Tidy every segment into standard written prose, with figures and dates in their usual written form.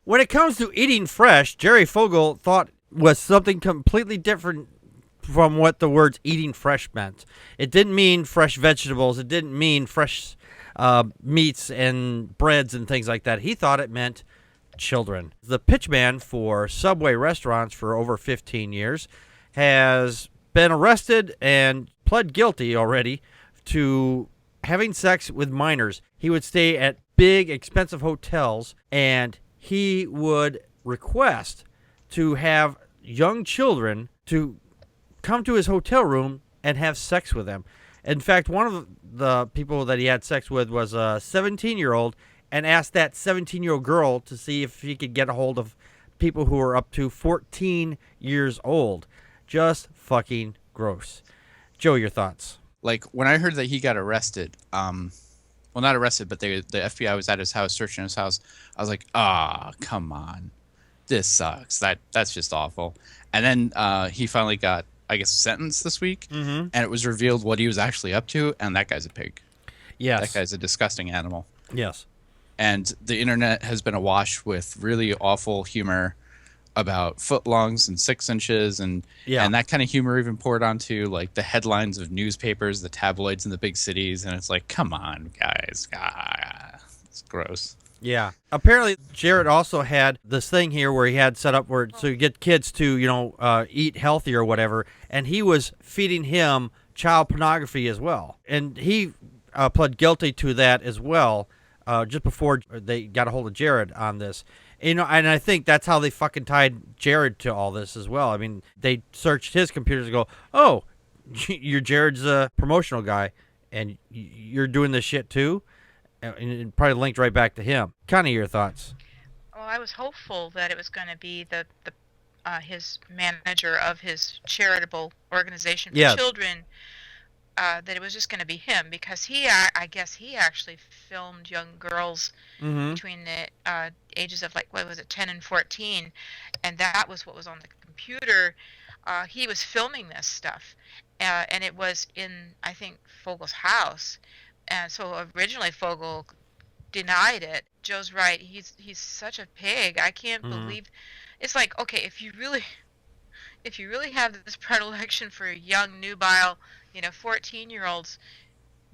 When it comes to eating fresh, Jerry Fogel thought was something completely different from what the words eating fresh meant. It didn't mean fresh vegetables. It didn't mean fresh meats and breads and things like that. He thought it meant children. The pitchman for Subway restaurants for over 15 years has been arrested and pled guilty already to having sex with minors. He would stay at big, expensive hotels, and he would request to have young children to come to his hotel room and have sex with him. In fact, one of the people that he had sex with was a 17-year-old and asked that 17-year-old girl to see if he could get a hold of people who were up to 14 years old. Just fucking gross. Joe, your thoughts? Like, when I heard that he got arrested, well, not arrested, but the FBI was at his house, searching his house, I was like, come on. This sucks. That's just awful. And then he finally got, I guess, sentenced this week, and it was revealed what he was actually up to, and that guy's a pig. Yes. That guy's a disgusting animal. Yes. And the internet has been awash with really awful humor about footlongs and 6 inches, and that kind of humor even poured onto like the headlines of newspapers, the tabloids in the big cities, and it's like, come on, guys, it's gross. Yeah. Apparently, Jared also had this thing here where he had set up where to get kids to, eat healthy or whatever, and he was feeding him child pornography as well. And he pled guilty to that as well just before they got a hold of Jared on this. And I think that's how they fucking tied Jared to all this as well. I mean, they searched his computers and go, oh, you're Jared's promotional guy, and you're doing this shit too? And it probably linked right back to him. Connie, your thoughts? Well, I was hopeful that it was going to be the his manager of his charitable organization for children, that it was just going to be him, because I guess he actually filmed young girls between the ages of, like, what was it, 10 and 14, and that was what was on the computer. He was filming this stuff, and it was in, I think, Fogel's house. And so originally Fogel denied it. Joe's right. He's such a pig. I can't believe. It's like, okay, if you really have this predilection for young, nubile, 14-year-olds,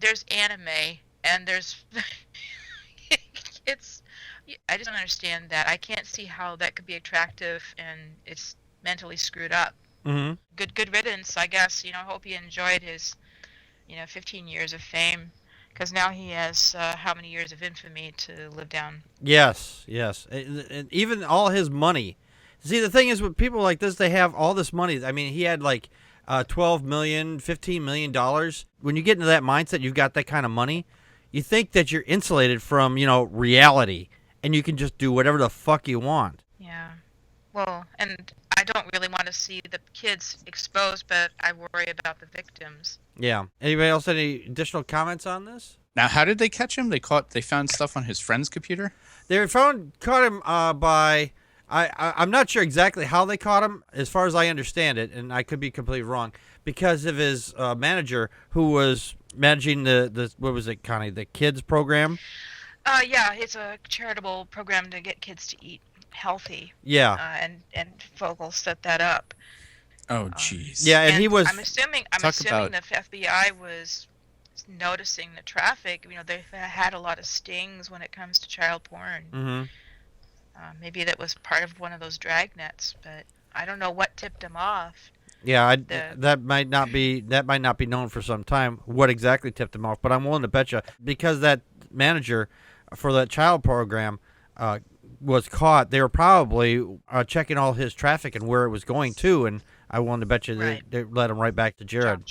there's anime and there's I just don't understand that. I can't see how that could be attractive, and it's mentally screwed up. Good riddance, I guess. I hope he enjoyed his 15 years of fame. Because now he has how many years of infamy to live down? Yes. And even all his money. See, the thing is with people like this, they have all this money. I mean, he had like $12 million, $15 million. When you get into that mindset, you've got that kind of money, you think that you're insulated from, reality, and you can just do whatever the fuck you want. Yeah. Well, and I don't really want to see the kids exposed, but I worry about the victims. Yeah. Anybody else have any additional comments on this? Now, how did they catch him? They found stuff on his friend's computer? They caught him by... I'm not sure exactly how they caught him, as far as I understand it, and I could be completely wrong, because of his manager, who was managing the what was it, Connie, the kids program? Yeah, it's a charitable program to get kids to eat healthy. Yeah. And Fogel set that up. Oh, jeez. Yeah, and he was... I'm assuming the FBI was noticing the traffic. They've had a lot of stings when it comes to child porn. Maybe that was part of one of those dragnets, but I don't know what tipped him off. Yeah, that might not be known for some time, what exactly tipped him off, but I'm willing to bet you, because that manager for that child program was caught, they were probably checking all his traffic and where it was going to, and I willing to bet you they led him right back to Jared.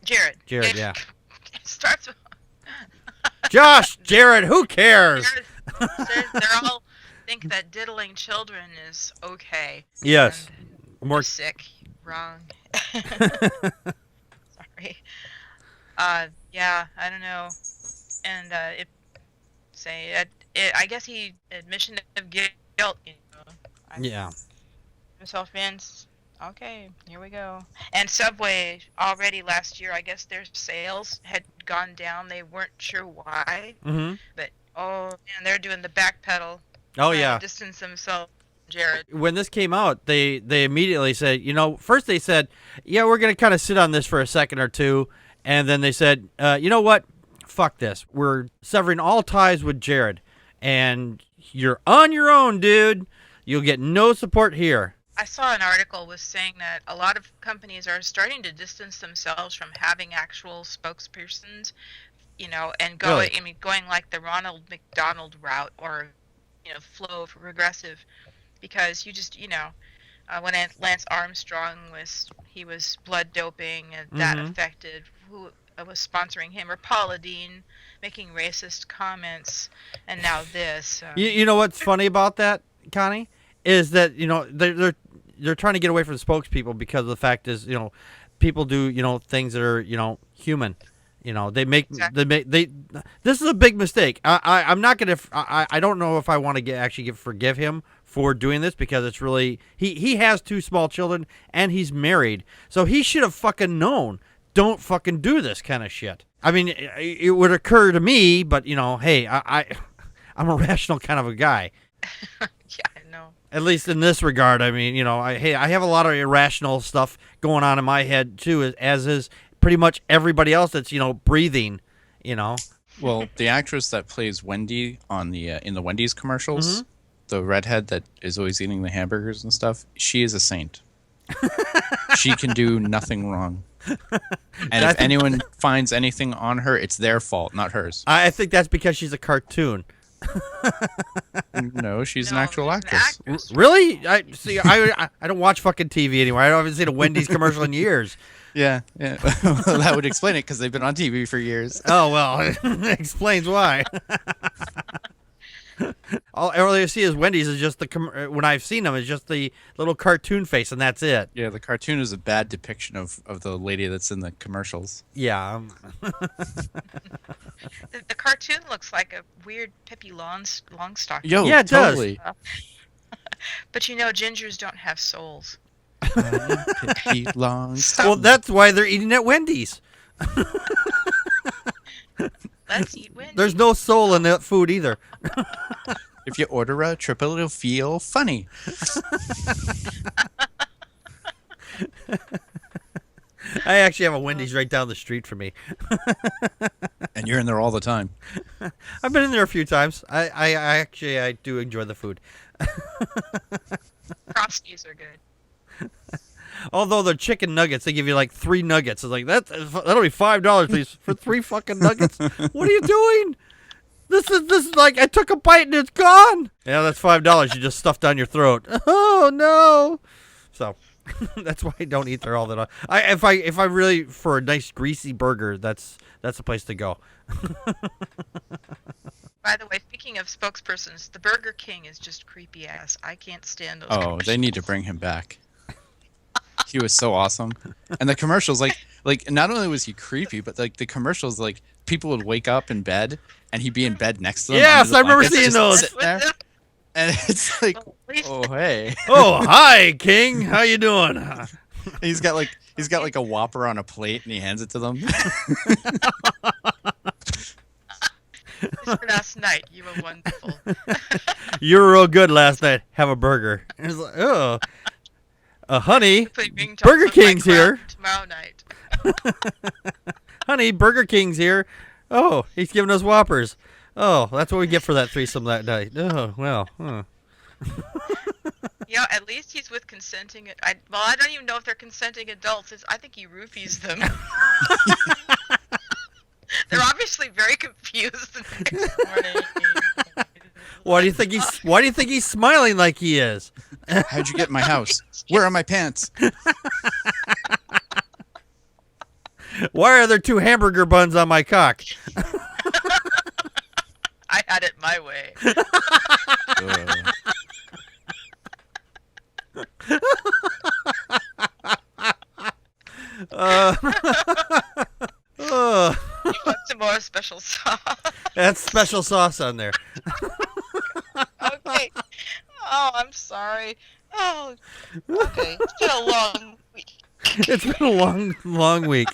Jared, yeah. It starts with... Josh, Jared, who cares? They're all think that diddling children is okay. Yes. More sick. Wrong. Sorry. Yeah, I don't know. And I guess he admission of guilt. Yeah. Himself in. Okay, here we go. And Subway already last year, I guess their sales had gone down. They weren't sure why. But man, they're doing the backpedal Oh yeah. Distance themselves from Jared. When this came out, they immediately said, first they said, yeah, we're going to kind of sit on this for a second or two. And then they said, you know what? Fuck this. We're severing all ties with Jared. And you're on your own, dude. You'll get no support here. I saw an article was saying that a lot of companies are starting to distance themselves from having actual spokespersons, and going, Really? I mean, going like the Ronald McDonald route or, flow for progressive, because you just, when Lance Armstrong he was blood doping and that affected who was sponsoring him, or Paula Deen making racist comments, and now this. You know what's funny about that, Connie, is that they're trying to get away from spokespeople because the fact is people do things that are human. They make this is a big mistake. I'm not gonna. I don't know if I want to forgive him for doing this, because it's really he has 2 small children and he's married, so he should have fucking known. Don't fucking do this kind of shit. I mean, it would occur to me, but hey, I'm a rational kind of a guy. Yeah, I know. At least in this regard, I mean, I have a lot of irrational stuff going on in my head too, as is pretty much everybody else that's breathing. Well, the actress that plays Wendy on the in the Wendy's commercials, the redhead that is always eating the hamburgers and stuff, she is a saint. She can do nothing wrong. And if anyone finds anything on her, it's their fault, not hers. I think that's because she's a cartoon. No, she's an actual actress. Really? I don't watch fucking TV anymore. I haven't seen a Wendy's commercial in years. Yeah. Well, that would explain it, because they've been on TV for years. Oh, well, it explains why. All I see is Wendy's is just when I've seen them, is just the little cartoon face, and that's it. Yeah, the cartoon is a bad depiction of the lady that's in the commercials. Yeah. The cartoon looks like a weird Pippi Longstocking. Yo, yeah, it totally. does. But gingers don't have souls. Pippi Longstocking. Well, that's why they're eating at Wendy's. Let's eat Wendy's. There's no soul in that food either. If you order a triple, it'll feel funny. I actually have a Wendy's right down the street from me. And you're in there all the time. I've been in there a few times. I do enjoy the food. Frosties are good. Although the chicken nuggets, they give you like 3 nuggets. It's like, that'll be $5, please, for 3 fucking nuggets. What are you doing? This is like, I took a bite and it's gone. Yeah, that's $5 you just stuffed down your throat. Oh no. So that's why I don't eat there all the time. If I really, for a nice greasy burger, that's the place to go. By the way, speaking of spokespersons, the Burger King is just creepy ass. I can't stand those. Oh, they need to bring him back. He was so awesome. And the commercials, like not only was he creepy, but like the commercials, like people would wake up in bed and he'd be in bed next to them. Yes, I remember seeing just those. sitting there. And it's like, oh hey. Oh, hi, King. How you doing? He's got like a Whopper on a plate and he hands it to them. Last night, you were wonderful. You were real good last night. Have a burger. And it's like, oh, honey, Burger King's here. Tomorrow night. Honey, Burger King's here. Oh, he's giving us Whoppers. Oh, that's what we get for that threesome that night. Oh, well. Huh. At least he's with consenting. I don't even know if they're consenting adults. I think he roofies them. They're obviously very confused the next morning. Why do you think he's smiling like he is? How'd you get in my house? Where are my pants? Why are there 2 hamburger buns on my cock? I had it my way. You want some more special sauce? That's special sauce on there. Okay. Oh, I'm sorry. Oh, okay. It's been a long week. It's been a long week.